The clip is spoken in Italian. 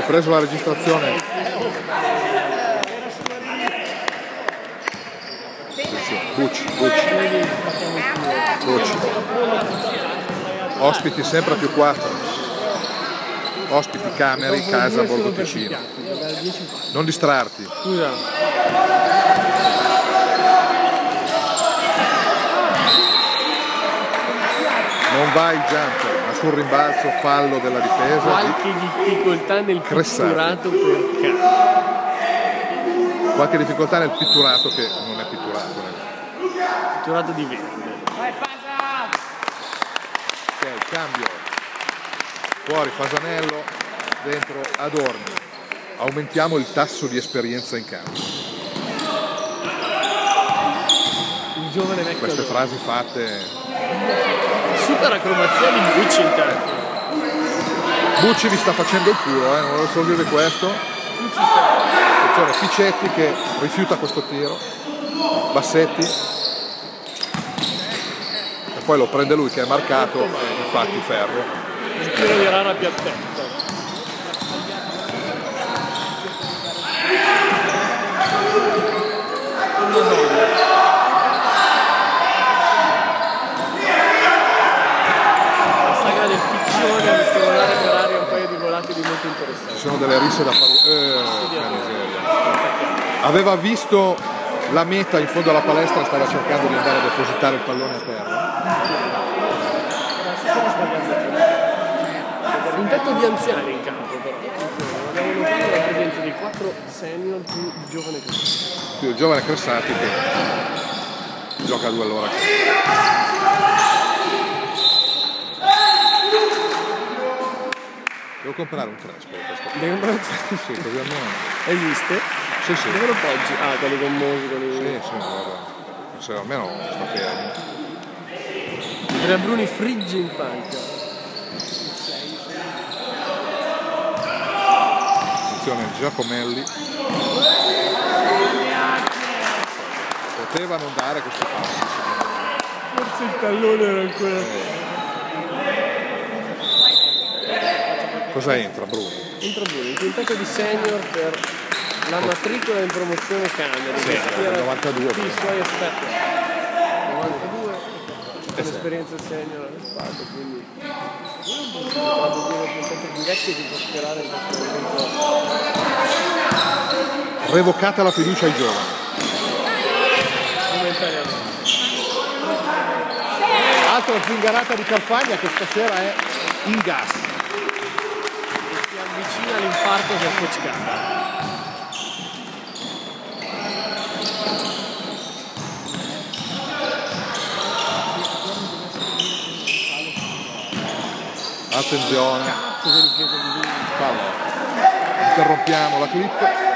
preso la registrazione. Bucci. Ospiti sempre a +4. Ospiti Cameri, casa Borgo Ticino. Non distrarti. Scusa. Non va il jumper, ma sul rimbalzo fallo della difesa. Qualche difficoltà nel pitturato per Cameri. Qualche difficoltà nel pitturato che non è pitturato. Pitturato di verde. Ok, cambio. Fuori Fasanello, dentro Adorni. Aumentiamo il tasso di esperienza in campo. Il giovane vecchio. Queste Adorni. frasi fatte. Super acrobazia di Bucci intanto. Bucci vi sta facendo il culo, non volevo solo dirvi questo. Attenzione, Picetti che rifiuta questo tiro. Bassetti. E poi lo prende lui che è marcato e infatti ferro. Il tiro di rara piattezza. La saga del piccione di stimolare per aria un paio di volate di molto interessanti. Ci sono delle risse da fare. Aveva visto la meta in fondo alla palestra, stava cercando di andare a depositare il pallone a terra. Un tetto di anziani in campo però. Abbiamo notato la presenza di 4 senior più il giovane Cressati. Più il giovane Cressati che gioca a 2 all'ora. Devo comprare un Crespo per questo. Devi comprare un Sì, così almeno. Esiste? Sì, sì. Dove lo poggi? Ah, quelli gommosi, quelli. Sì, guarda. Se almeno sta fermo. Andrea Bruni frigge in panca. Attenzione Giacomelli. Poteva non dare questi passi, secondo me. Forse il tallone era ancora. Cosa entra Bruni? Entra Bruni, un quintetto di senior per la matricola in promozione Cameri. Sì, era 92. Sì, i suoi aspetti. 92, un'esperienza senior alle spalle, quindi quando dire un quintetto di vecchi si può sperare in questo momento. Revocata la fiducia ai giovani. Momentaneamente. Altra zingarata di Carfagna che stasera è in gas. Si avvicina all'infarto del coach Cameri. Attenzione. Cazzo che difesa di lui. Fallo. Interrompiamo la clip.